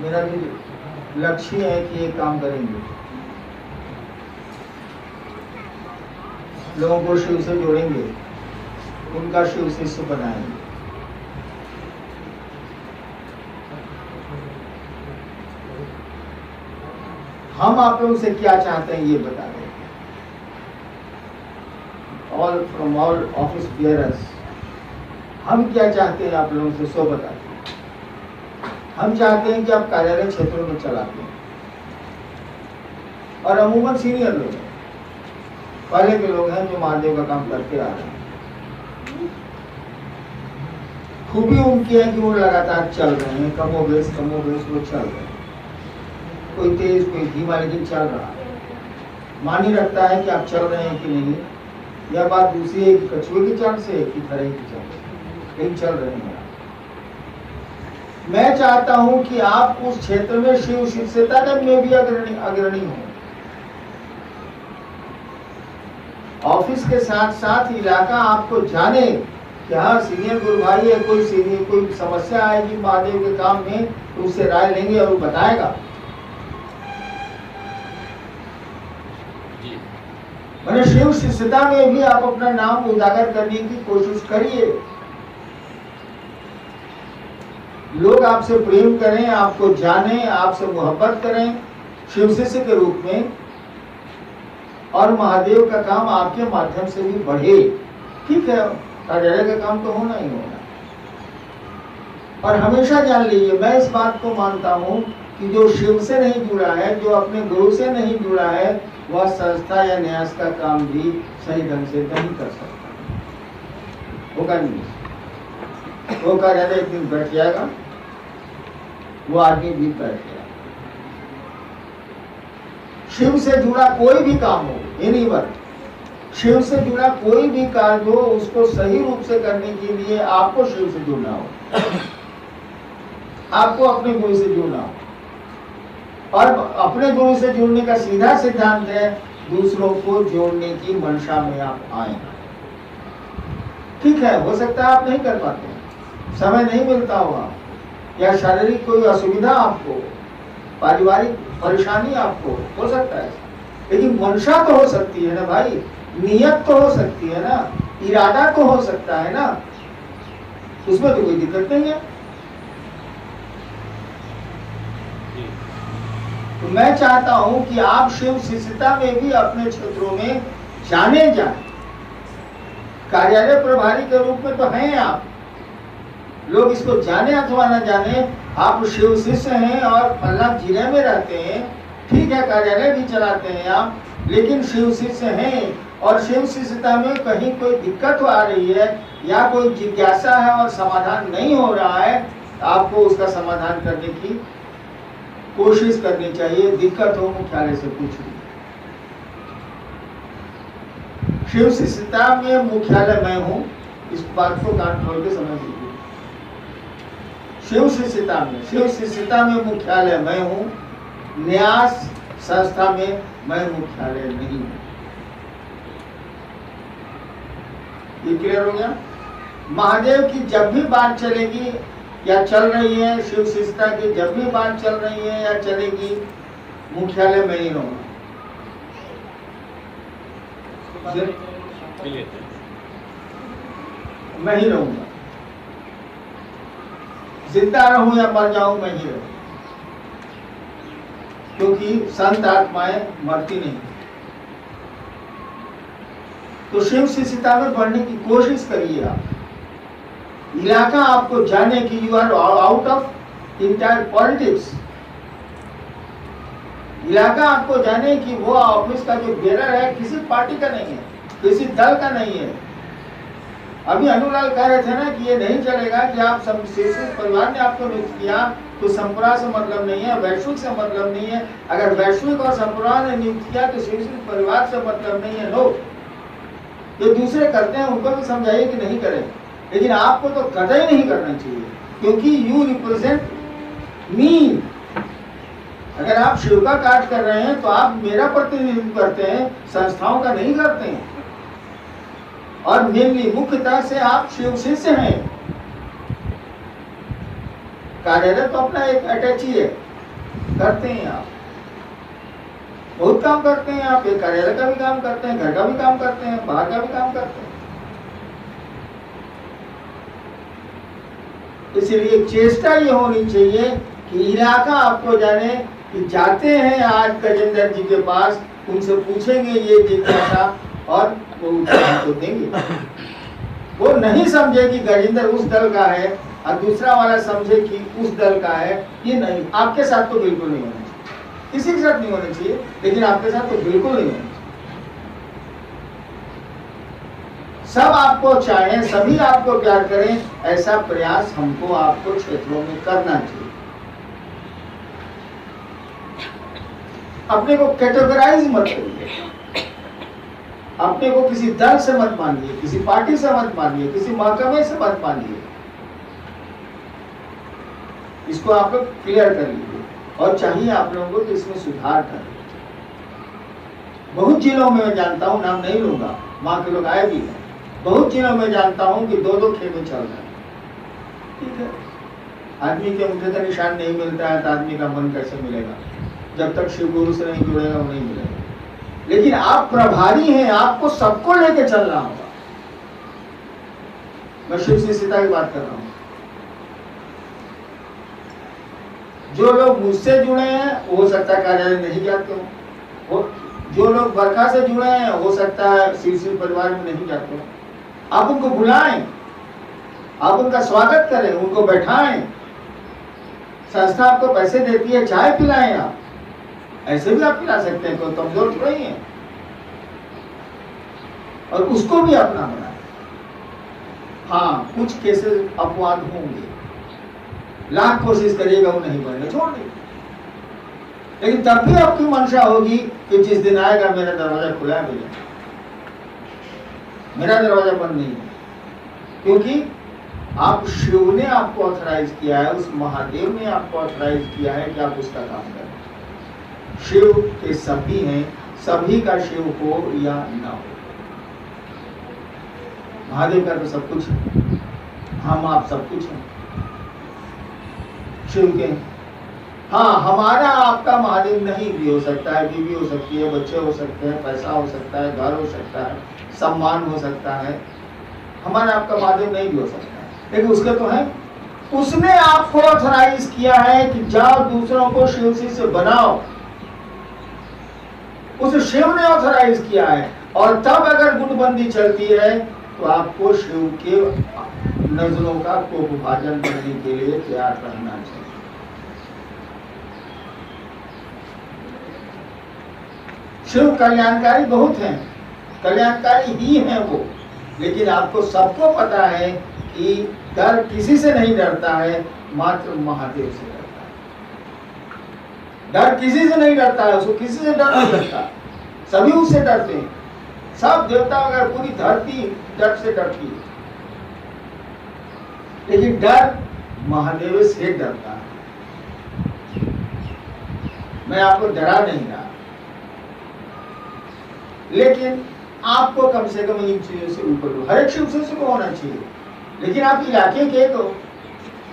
मेरा भी लक्ष्य है कि ये काम करेंगे, लोगों को शिव से जोड़ेंगे, उनका शिव शिष्य बनाएंगे। हम आप लोगों से क्या चाहते हैं ये बता दें। All from all office bearers, हम क्या चाहते हैं आप लोगों से सो बताते हैं। हम चाहते हैं कि आप कार्यालय क्षेत्रों में चलाते हैं, और अमूमन सीनियर लोग हैं, पहले के लोग हैं जो महादेव का काम करते आ रहे हैं। खूबी उनकी है कि वो लगातार चल रहे हैं, कमोबेश वो चल रहे हैं, कोई तेज कोई धीमा लेकिन चल रहा है। मानी रखता है कि आप चल रहे हैं कि नहीं। यह बात दूसरी है कि कछुए की चाल से कि खरे की चाल से, लेकिन चल रहे हैं। मैं चाहता हूं कि आप उस क्षेत्र में शिव शिष्यता में भी अग्रणी हो। ऑफिस के साथ साथ इलाका आपको जाने कि हाँ सीनियर गुरु भाई है, कोई समस्या आएगी महादेव के काम में तो उससे राय लेंगे और वो बताएगा। मैंने शिव शिष्यता में भी आप अपना नाम उजागर करने की कोशिश करिए। लोग आपसे प्रेम करें, आपको जाने, आपसे मोहब्बत करें शिव शिष्य के रूप में, और महादेव का काम आपके माध्यम से भी बढ़े। ठीक है, कार्यालय का काम तो होना ही होना। और हमेशा जान लीजिए, मैं इस बात को मानता हूं कि जो शिव से नहीं जुड़ा है, जो अपने गुरु से नहीं जुड़ा है, वह संस्था या न्यास का काम भी सही ढंग से नहीं कर सकता। होगा नहीं, वो कार्यालय एक दिन बैठ जाएगा, वो आदमी भी बैठ जाएगा। शिव से जुड़ा कोई भी काम हो, एनी वर्क, शिव से जुड़ा कोई भी कार्य हो, उसको सही रूप से करने के लिए आपको शिव से जुड़ना हो, आपको अपने गुरु से जुड़ना हो। और अपने गुरु से जुड़ने का सीधा सिद्धांत है दूसरों को जोड़ने की मंशा में आप आए। ठीक है, हो सकता है आप नहीं कर पाते, समय नहीं मिलता होगा, या शारीरिक कोई असुविधा आपको, पारिवारिक परेशानी आपको हो सकता है, लेकिन मंशा तो हो सकती है ना भाई, नियत तो हो सकती है ना, इरादा तो हो सकता है ना, उसमें तो कोई दिक्कत नहीं है। तो मैं चाहता हूं कि आप शिव शिष्यता में भी अपने क्षेत्रों में जाने जाएं। कार्यालय प्रभारी के रूप में तो हैं आप, लोग इसको जाने अथवा न जाने, आप शिव शिष्य हैं और फल्ला जिले में रहते हैं। ठीक है, कार्यालय भी चलाते हैं आप, लेकिन शिव शिष्य हैं, और शिव शिष्यता में कहीं कोई दिक्कत आ रही है या कोई जिज्ञासा है और समाधान नहीं हो रहा है, आपको उसका समाधान करने की कोशिश करनी चाहिए। दिक्कत हो मुख्यालय से पूछिए। शिव शिष्यता में मुख्यालय मैं हूं, इस बात को कान खोल के समझ लीजिए। शिव शिष्यता में मुख्यालय मैं हूं, न्यास संस्था में मैं मुख्यालय नहीं हूं। ये क्लियर हो गया। महादेव की जब भी बात चलेगी या चल रही है, शिव शिष्यता की जब भी बात चल रही है या चलेगी, मुख्यालय में ही रहूंगा। मैं ही रहूंगा, जिंदा रहूं या मर जाऊं मैं ही रहूं, क्योंकि संत आत्माएं मरती नहीं। तो शिव शिष्यता में बढ़ने की कोशिश करिए आप। इलाका आपको जाने की you are out of entire politics. इलाका आपको जाने की वो ऑफिस का जो बेरर है किसी पार्टी का नहीं है, किसी दल का नहीं है। अभी अनुलाल कह रहे थे ना कि ये नहीं चलेगा कि आप सब परिवार ने आपको नियुक्त किया तो संप्रदाय से मतलब नहीं है, वैश्विक से मतलब नहीं है। अगर वैश्विक और संप्रदाय ने नियुक्त किया तो शिव परिवार से मतलब नहीं है। लोग जो दूसरे करते हैं उनको भी समझाइए कि नहीं करें, लेकिन आपको तो कतई नहीं करना चाहिए, क्योंकि यू रिप्रेजेंट मी। अगर आप शिव का कार्य कर रहे हैं तो आप मेरा प्रतिनिधित्व करते हैं, संस्थाओं का नहीं करते हैं। और मेनली मुख्यतः से आप शिव शिष्य हैं। कार्यालय तो अपना एक अटैची है, करते हैं आप, बहुत काम करते हैं आप, एक कार्यालय का भी काम करते हैं, घर का भी काम करते हैं, बाहर का भी काम करते हैं। इसलिए चेष्टा ये होनी चाहिए कि इलाका आपको जाने कि जाते हैं आज गजेंद्र जी के पास, उनसे पूछेंगे ये जिज्ञासा और वो उत्तर तो देंगे। वो नहीं समझे कि गजेंद्र उस दल का है और दूसरा वाला समझे कि उस दल का है, ये नहीं। आपके साथ तो बिल्कुल नहीं होना चाहिए, किसी के साथ नहीं होना चाहिए, लेकिन आपके साथ तो बिल्कुल नहीं होना चाहिए। सब आपको चाहें, सभी आपको प्यार करें, ऐसा प्रयास हमको आपको क्षेत्रों में करना चाहिए। अपने को कैटेगराइज मत करिए, अपने को किसी दल से मत मानिए, किसी पार्टी से मत मानिए, किसी महकमे से मत मानिए। इसको आप लोग क्लियर कर लीजिए और चाहिए आप लोगों को तो इसमें सुधार करें। बहुत जिलों में मैं जानता हूं, नाम नहीं लूंगा, वहां के लोग आए भी हैं, बहुत जिलों में जानता हूं कि 2-2 खेमे चल रहे हैं। ठीक है, आदमी के मुझे तो निशान नहीं मिलता है तो आदमी का मन कैसे मिलेगा? जब तक शिव गुरु से नहीं जुड़ेगा वो नहीं मिलेगा। लेकिन आप प्रभारी हैं, आपको सबको लेके चलना होगा। मैं शिव से सीता की बात कर रहा हूं। जो लोग मुझसे जुड़े हैं हो सकता है कार्यालय नहीं जाते हो, जो लोग बरखा से जुड़े हैं हो सकता है शिव परिवार में नहीं जाते हो। आप उनको बुलाएं, आप उनका स्वागत करें, उनको बैठाएं। संस्था आपको पैसे देती है, चाय पिलाएं आप, ऐसे भी आप पिला सकते हैं, कोई कमजोर तो नहीं है। और उसको भी अपना बनाएं। हाँ, कुछ केसेस अपवाद होंगे, लाख कोशिश करिएगा वो नहीं बनेगा, छोड़ दीजिए। लेकिन तब भी आपकी मंशा होगी कि जिस दिन आएगा मेरा दरवाजा खुला है भैया, मेरा दरवाजा बंद नहीं है। क्योंकि आप शिव ने आपको ऑथराइज किया है, उस महादेव ने आपको ऑथराइज किया है कि आप उसका काम करें। शिव के सभी हैं, सभी का शिव हो या ना हो। महादेव का तो सब कुछ है, हम आप सब कुछ हैं शिव के। हाँ, हमारा आपका महादेव नहीं भी हो सकता है, बीवी हो सकती है, बच्चे हो सकते हैं, पैसा हो सकता है, घर हो सकता है, सम्मान हो सकता है। हमारा आपका महादेव नहीं भी हो सकता है, लेकिन उसके तो है। उसने आपको ऑथराइज किया है कि जाओ दूसरों को शिव से बनाओ। उस शिव ने ऑथराइज किया है। और तब अगर गुटबंदी चलती है तो आपको शिव के नजरों का को विभाजन करने के लिए तैयार रहना चाहिए। शिव कल्याणकारी बहुत हैं, कल्याणकारी ही हैं वो, लेकिन आपको सबको पता है कि डर किसी से नहीं डरता है, मात्र महादेव से डरता है। डर किसी से नहीं डरता है, उसको किसी से डर नहीं लगता, सभी उससे डरते हैं। सब देवता अगर पूरी धरती डर से डरती है, लेकिन डर महादेव से डरता है। मैं आपको डरा नहीं रहा, लेकिन आपको कम से कम इन चीजों से ऊपर, हर एक शिव से को होना चाहिए। लेकिन आप इलाके के एक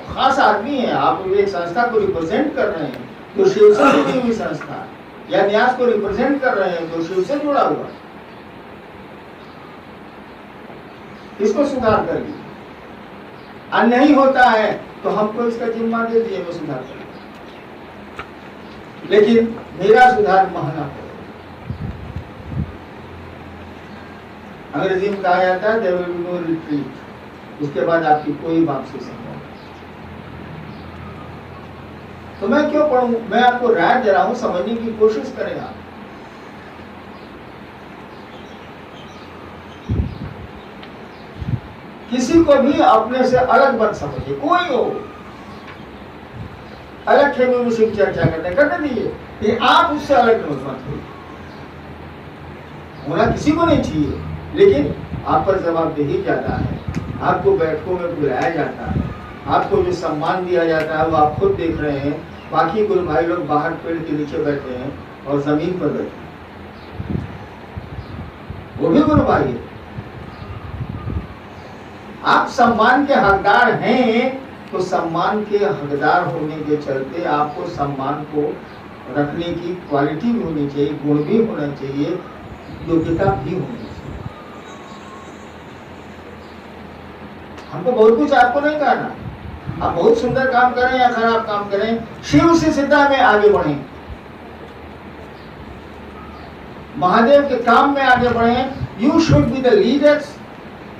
खास आदमी हैं, आप एक संस्था को रिप्रेजेंट कर रहे हैं जो शिव से जुड़ी हुई संस्था, या न्यास को रिप्रेजेंट कर रहे हैं जो शिव से जुड़ा हुआ। इसको सुधार कर लीजिए। और नहीं होता है तो हमको इसका जिम्मा दे दिए, मैं सुधार कर। लेकिन मेरा सुधार महंगा पड़ेगा। अंग्रेजी में कहा जाता है there will be no retreat, उसके बाद आपकी कोई वापसी संभव नहीं। तो मैं क्यों पढ़ूं? मैं आपको राय दे रहा हूं, समझने की कोशिश करें आप। किसी को भी अपने से अलग मत समझिए, कोई हो अलग खेमे में सिर्फ चर्चा करने दीजिए, ये आप उससे अलग मत होइए। होना किसी को नहीं चाहिए, लेकिन आप पर जवाबदेही ज्यादा है। आपको बैठकों में बुलाया जाता है, आपको जो सम्मान दिया जाता है वो आप खुद देख रहे हैं। बाकी कुछ भाई लोग बाहर पेड़ के नीचे बैठे हैं और जमीन पर बैठे हैं, वो भी गुरु भाई है। आप सम्मान के हकदार हैं, तो सम्मान के हकदार होने के चलते आपको सम्मान को रखने की क्वालिटी भी होनी चाहिए, गुण भी होना चाहिए, योग्यता भी होनी चाहिए। हमको बहुत कुछ आपको नहीं कहना, आप बहुत सुंदर काम करें या खराब काम करें, शिव से सीधा में आगे बढ़े, महादेव के काम में आगे बढ़े। You should be the leaders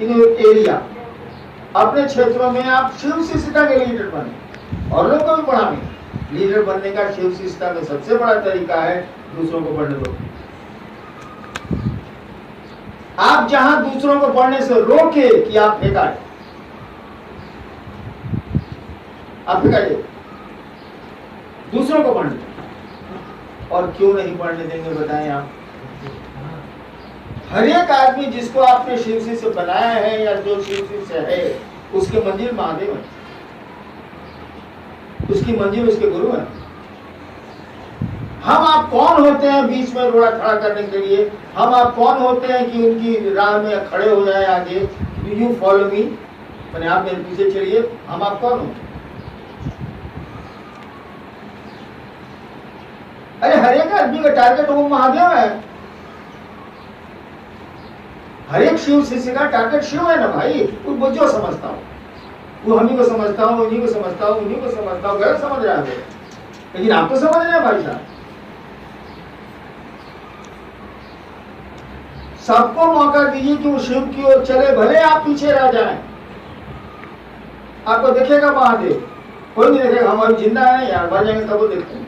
in your area. अपने क्षेत्रों में आप शिव शिष्टता के लीडर बने और लोगों को भी बढ़ाएं। लीडर बनने का शिव शिष्टता में सबसे बड़ा तरीका है दूसरों को पढ़ने दो। आप जहां दूसरों को पढ़ने से रोके कि आप फेंकाए, आप फेंकाइए, दूसरों को पढ़ने। और क्यों नहीं पढ़ने देंगे बताएं आप? हर एक आदमी जिसको आपने शिव से बनाया है या जो शिव से है, उसके मंजिल महादेव है, उसकी मंजिल उसके गुरु है। हम आप कौन होते हैं बीच में रोड़ा खड़ा करने के लिए? हम आप कौन होते हैं कि उनकी राह में खड़े हो जाए आगे? यू फॉलो मी, मैंने आप मेरे पीछे चलिए। हम आप कौन हो? अरे हर एक आदमी का टारगेट वो महादेव है। हर एक शिव शिष्य का टारगेट शिव है ना भाई। वो जो समझता हूँ, वो हम ही को समझता हूँ, उन्हीं को समझता हूँ, उन्हीं को समझता हूँ, गलत समझ रहा है। लेकिन आप तो समझ रहे हैं भाई साहब। सबको मौका दीजिए कि वो शिव की ओर चले, भले आप पीछे रह जाएं। आपको देखेगा महादेव, कोई नहीं देखेगा। हम अभी जिंदा है यार, मर जाएंगे तब वो देखेंगे।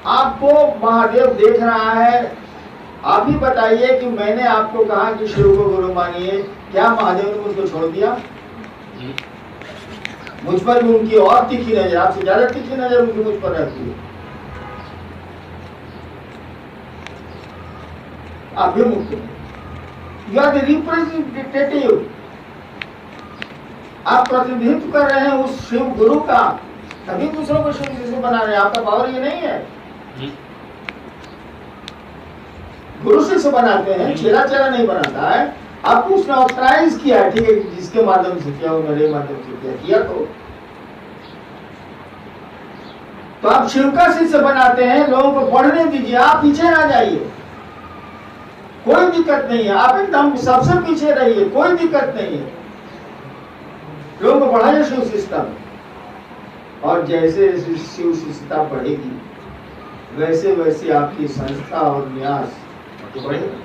आपको महादेव देख रहा है। आप ही बताइए कि मैंने आपको कहा कि शिव को गुरु मानिए, क्या महादेव ने मुझको छोड़ दिया? मुझ पर भी उनकी और तीखी नजर, आपसे ज्यादा तीखी नजर उनकी मुझ पर रहती है। आप भी मुक्त हैं। You are the representative. आप प्रतिनिधित्व कर रहे हैं उस शिव गुरु का, तभी दूसरों को शिव शिष्य बना रहे हैं। आपका पावर ये नहीं है। गुरु शिष्य बनाते हैं, चेला चेला नहीं बनाता है। आपको उसने ऑथराइज किया है, ठीक है, जिसके माध्यम से किया, वो मेरे माध्यम से किया तो आप शिव का शिष्य बनाते हैं। लोगों को पढ़ने दीजिए, आप पीछे ना जाइए, कोई दिक्कत नहीं है। आप एकदम सबसे पीछे रहिए, कोई दिक्कत नहीं है। लोगों को पढ़ाइए शिव शिष्यता, और जैसे शिव शिष्यता बढ़ेगी वैसे वैसे आपकी संस्था और न्यास बढ़ेगा।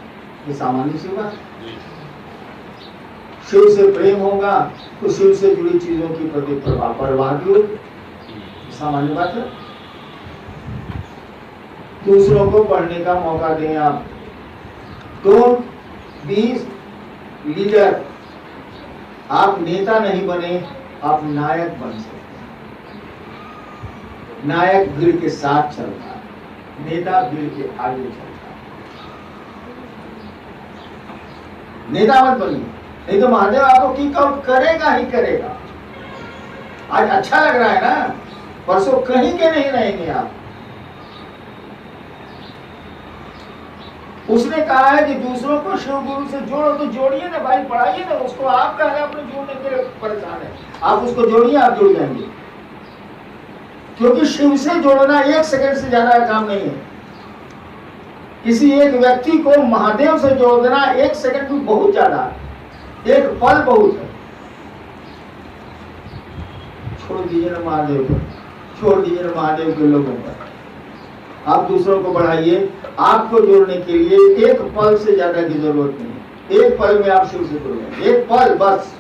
ये सामान्य सी बात। शिव से प्रेम होगा तो शिव से जुड़ी चीजों की प्रति परवाह भी होगी, सामान्य बात है। दूसरों को पढ़ने का मौका दें आप। Don't be leader. आप नेता नहीं बने, आप नायक बन सकते हैं। नायक भीड़ के साथ चलता है, नेता भीड़ के आगे चलता है। नेता मत बनिए, नहीं तो महादेव आपको किक आउट करेगा ही करेगा। आज अच्छा लग रहा है ना, परसों कहीं के नहीं रहेंगे आप। उसने कहा है कि दूसरों को शिव गुरु से जोड़ो, तो जोड़िए ना भाई, पढ़ाइए ना उसको। आप कह रहे हैं अपने जोड़ने के लिए परेशान है, आप उसको जोड़िए, आप जुड़ जाएंगे। क्योंकि शिव से जोड़ना 1 सेकंड से ज्यादा काम नहीं है। किसी एक व्यक्ति को महादेव से जोड़ देना 1 सेकंड भी बहुत ज्यादा है, 1 पल बहुत है। छोड़ दीजिए ना महादेव पर, छोड़ दीजिए ना महादेव के लोगों पर। आप दूसरों को बढ़ाइए। आपको जोड़ने के लिए 1 पल से ज्यादा की जरूरत नहीं है। 1 पल में आप शिव से जुड़ जाएंगे, 1 पल बस।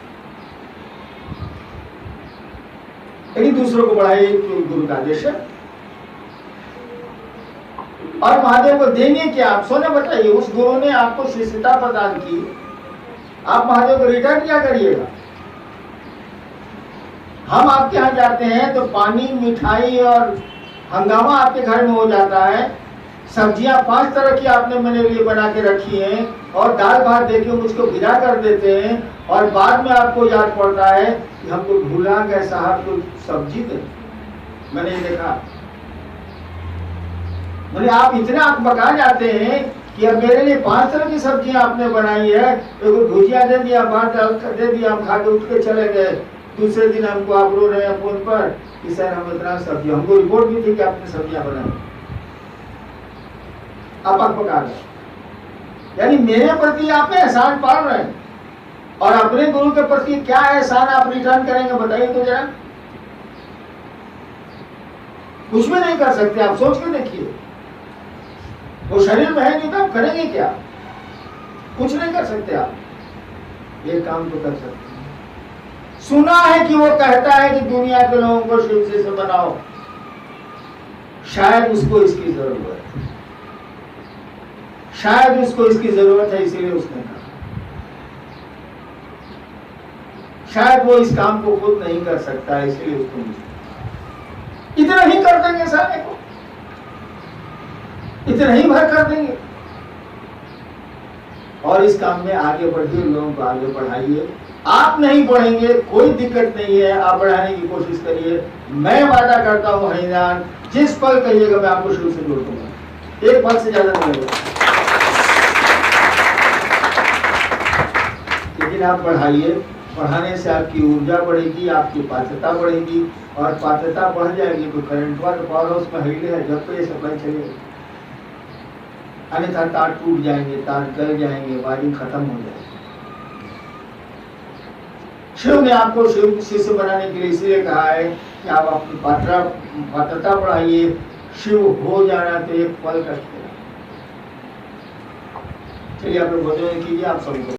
लेकिन दूसरों को बढ़ाइए, गुरु का आदेश है। और महादेव को देंगे क्या आप? सोने बताइए, उस गुरु ने आपको शिष्यता प्रदान की, आप महादेव को रिटर्न क्या करिएगा? हम आपके यहाँ जाते हैं तो पानी, मिठाई और हंगामा आपके घर में हो जाता है। सब्जियां 5 तरह की आपने मेरे लिए बना के रखी हैं, और दाल भात देके मुझको विदा कर देते हैं, और बाद में आपको याद पड़ता है कि हमको भूला गए साहब, तो सब्जी दे। मैंने देखा, मैंने आप इतना अकबका जाते हैं कि अब मेरे लिए 5 तरह की सब्जियां आपने बनाई है, एगो भुजिया दे दिया, भात डाल कर दे दिया, हम खा के उठ के चले गए। दूसरे दिन हमको आप रो रहे हैं फोन पर कि सर हम इतना सब्जी, हमको रिपोर्ट भी थी कि आपने सब्जियां बनाई, आप पका गए। यानी मेरे प्रति आप एहसान पाल रहे हैं, और अपने गुरु के प्रति क्या एहसान आप रिटर्न करेंगे बताइए तो जरा। कुछ भी नहीं कर सकते, आप सोच के देखिए। वो शरीर में है नहीं तो आप करेंगे क्या? कुछ नहीं कर सकते आप। ये काम तो कर सकते हैं। सुना है कि वो कहता है कि दुनिया के लोगों को शिव से बनाओ, शायद उसको इसकी जरूरत है, शायद उसको इसकी जरूरत है, इसीलिए उसने कहा। शायद वो इस काम को खुद नहीं कर सकता है, इसलिए उसको नहीं। इतना ही कर देंगे सारे को, इतना ही भर कर देंगे। और इस काम में आगे बढ़िए, लोगों को आगे बढ़ाइए। आप नहीं बढ़ेंगे कोई दिक्कत नहीं है, आप बढ़ाने की कोशिश करिए। मैं वादा करता हूं हरिनाम, जिस पल कहिएगा मैं आपको शुरू से जोड़ दूंगा, एक पल से ज्यादा नहीं लगेगा। लेकिन आप बढ़ाइए, बढ़ाने से आपकी ऊर्जा बढ़ेगी, आपकी पात्रता बढ़ेगी, और पात्रता बढ़ जाएगी तो करंट वाला पावर हाउस में हिले है जब तो ये सप्लाई चलेगा। अन्यथा तार टूट जाएंगे, तार गल जाएंगे, वायरिंग खत्म हो जाएगी। शिव ने आपको शिव शिष्य बनाने के लिए इसलिए कहा है कि आप अपनी पात्रता बढ़ाइए। शिव हो जाना तो एक पल का। चलिए आप लोग भोजन कीजिए, आप सबको